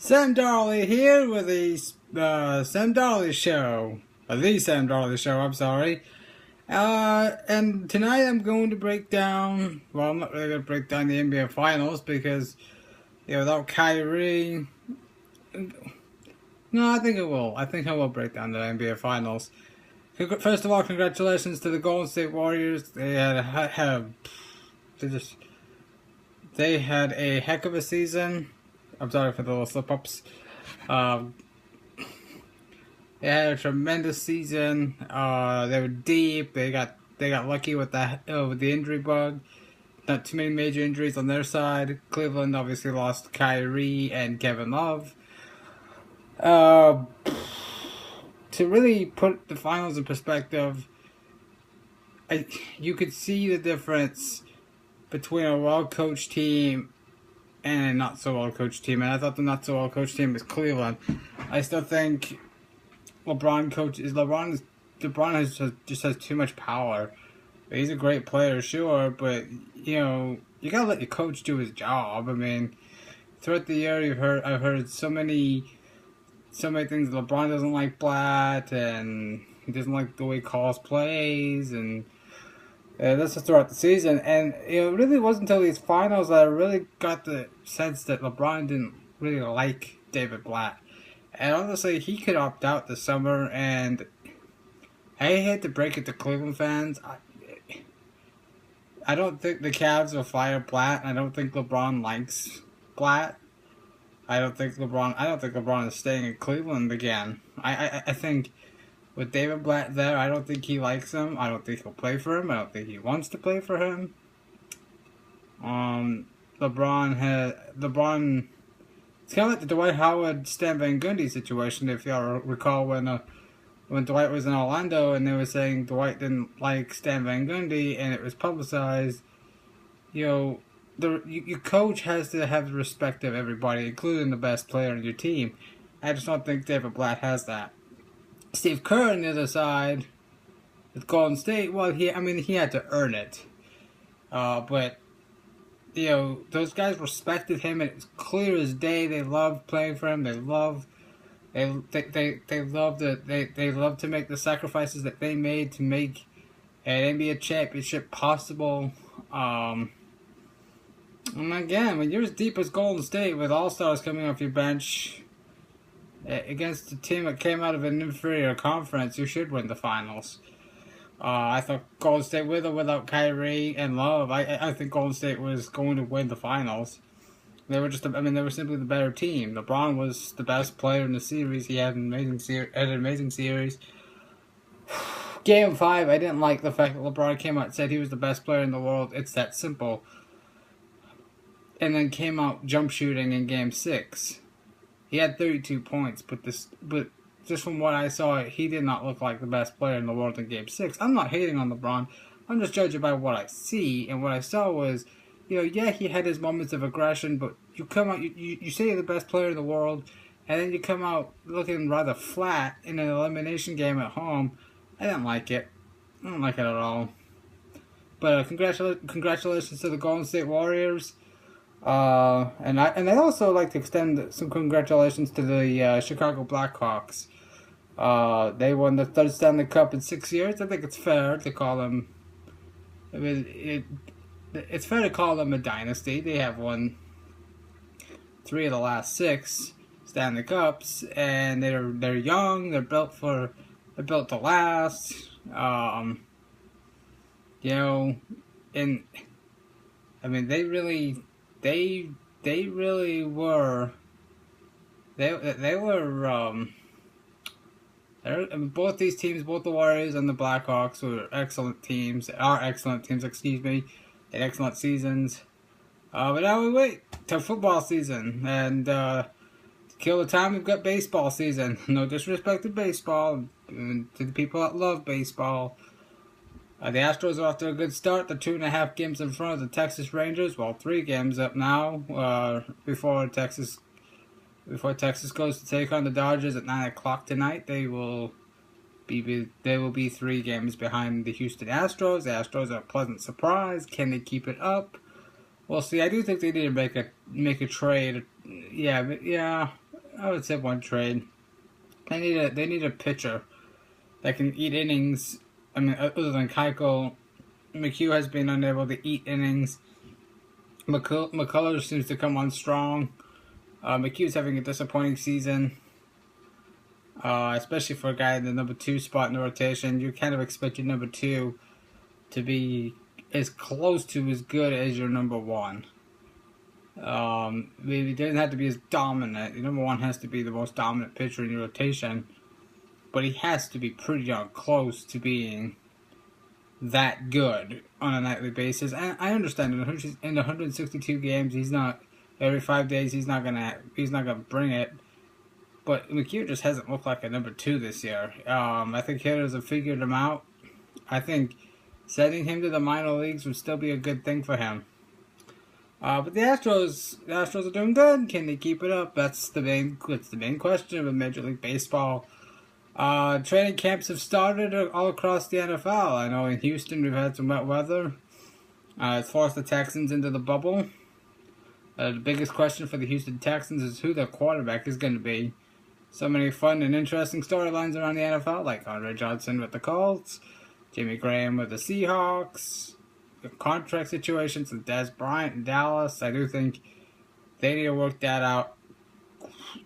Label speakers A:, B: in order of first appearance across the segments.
A: Sam Darley here with the Sam Darley Show. The Sam Darley Show, I'm sorry. And tonight I'm going to break down, well, I'm not really going to break down the NBA Finals because, without Kyrie, no, I think I will. I think I will break down the NBA Finals. First of all, congratulations to the Golden State Warriors. They had a heck of a season. I'm sorry for the little slip-ups. They had a tremendous season. They were deep. They got lucky with the injury bug. Not too many major injuries on their side. Cleveland obviously lost Kyrie and Kevin Love. To really put the finals in perspective, you could see the difference between a well-coached team and a not-so-well-coached team. And I thought the not-so-well-coached team was Cleveland. I still think LeBron just has too much power. He's a great player, sure, but you gotta let your coach do his job. I mean, throughout the year, I've heard so many things. LeBron doesn't like Blatt, and he doesn't like the way he calls plays, and this is throughout the season. And it really wasn't until these finals that I really got the sense that LeBron didn't really like David Blatt. And honestly, he could opt out this summer, and I hate to break it to Cleveland fans. I don't think the Cavs will fire Blatt. I don't think LeBron likes Blatt. I don't think LeBron is staying in Cleveland again. I think with David Blatt there, I don't think he likes him. I don't think he'll play for him. I don't think he wants to play for him. LeBron. It's kind of like the Dwight Howard, Stan Van Gundy situation. If y'all recall when Dwight was in Orlando and they were saying Dwight didn't like Stan Van Gundy, and it was publicized. Your coach has to have the respect of everybody, including the best player on your team. I just don't think David Blatt has that. Steve Kerr on the other side with Golden State, well, he had to earn it. But those guys respected him, and it's clear as day they loved playing for him. They love to make the sacrifices that they made to make an NBA championship possible. And again, when you're as deep as Golden State with all-stars coming off your bench against a team that came out of an inferior conference, you should win the finals. I thought Golden State, with or without Kyrie and Love, I think Golden State was going to win the finals. They were simply the better team. LeBron was the best player in the series. He had an amazing series. Game 5, I didn't like the fact that LeBron came out and said he was the best player in the world. It's that simple. And then came out jump shooting in Game 6. He had 32 points, but just from what I saw, he did not look like the best player in the world in Game 6. I'm not hating on LeBron. I'm just judging by what I see, and what I saw was, he had his moments of aggression, but you come out, you say you're the best player in the world, and then you come out looking rather flat in an elimination game at home. I didn't like it. I don't like it at all. But congratulations to the Golden State Warriors. And I'd also like to extend some congratulations to the Chicago Blackhawks. They won the third Stanley Cup in 6 years. I think it's fair to call them. It's fair to call them a dynasty. They have won 3 of the last 6 Stanley Cups, and they're young. They're built to last. They really were. Both these teams, both the Warriors and the Blackhawks, are excellent teams. And excellent seasons. But now we wait till football season, and to kill the time, we've got baseball season. No disrespect to baseball, and to the people that love baseball. The Astros are off to a good start. They're 2.5 games in front of the Texas Rangers. Well, 3 games up now. Before Texas goes to take on the Dodgers at 9 o'clock tonight, they will be 3 games behind the Houston Astros. The Astros are a pleasant surprise. Can they keep it up? We'll see. I do think they need to make a trade. Yeah. I would say one trade. They need a pitcher that can eat innings. I mean, other than Keiko, McHugh has been unable to eat innings. McCullers seems to come on strong. McHugh's having a disappointing season, especially for a guy in the number 2 spot in the rotation. You kind of expect your number 2 to be as close to as good as your number 1. Maybe it doesn't have to be as dominant. Your number 1 has to be the most dominant pitcher in your rotation, but he has to be pretty darn close to being that good on a nightly basis. And I understand in 162 games, he's not every 5 days. He's not gonna bring it. But McHugh just hasn't looked like a number 2 this year. I think hitters have figured him out. I think sending him to the minor leagues would still be a good thing for him. But the Astros are doing good. Can they keep it up? That's the main question with Major League Baseball. Training camps have started all across the NFL. I know in Houston we've had some wet weather. It's forced the Texans into the bubble. The biggest question for the Houston Texans is who their quarterback is going to be. So many fun and interesting storylines around the NFL, like Andre Johnson with the Colts, Jimmy Graham with the Seahawks, contract situations with Dez Bryant in Dallas. I do think they need to work that out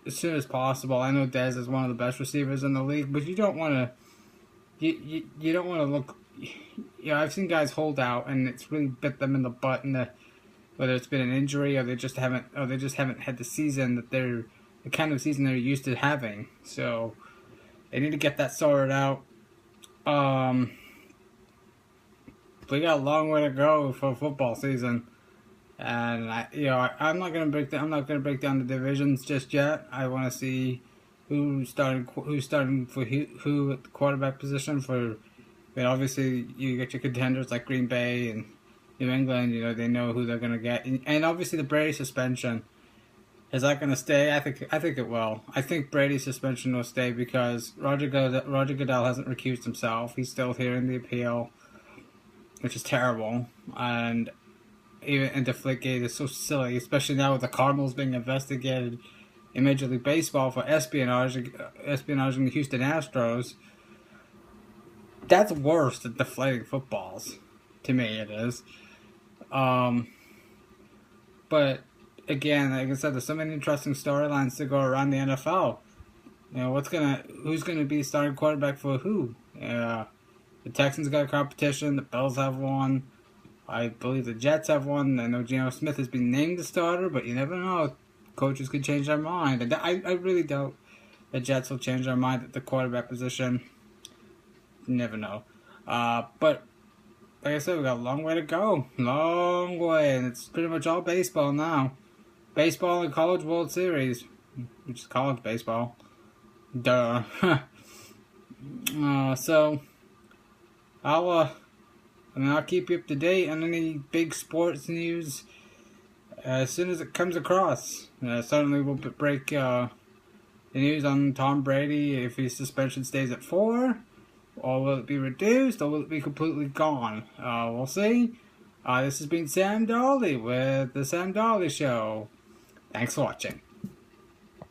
A: as soon as possible. I know Dez is one of the best receivers in the league, but you don't want to. You don't want to look. I've seen guys hold out, and it's really bit them in the butt, whether it's been an injury or they just haven't had the season that the kind of season they're used to having. So they need to get that sorted out. We got a long way to go for football season, and I'm not gonna break down the divisions just yet. I want to see who's starting for who at the quarterback position for. Obviously you get your contenders like Green Bay and New England. They know who they're gonna get, and obviously the Brady suspension. Is that going to stay? I think it will. I think Brady's suspension will stay because Roger Goodell hasn't recused himself. He's still hearing the appeal, which is terrible. And Deflategate is so silly, especially now with the Cardinals being investigated in Major League Baseball for espionage in the Houston Astros. That's worse than deflating footballs. To me, it is. But again, like I said, there's so many interesting storylines to go around the NFL. Who's gonna be starting quarterback for who? The Texans got a competition. The Bills have one. I believe the Jets have one. I know Geno Smith has been named the starter, but you never know. Coaches could change their mind. And I really doubt the Jets will change their mind at the quarterback position. You never know. But like I said, we got a long way to go. Long way, and it's pretty much all baseball now. Baseball and College World Series, which is college baseball. Duh. So I'll keep you up to date on any big sports news as soon as it comes across. Certainly we'll break the news on Tom Brady if his suspension stays at 4, or will it be reduced, or will it be completely gone? We'll see. This has been Sam Dolly with the Sam Dolly Show. Thanks for watching.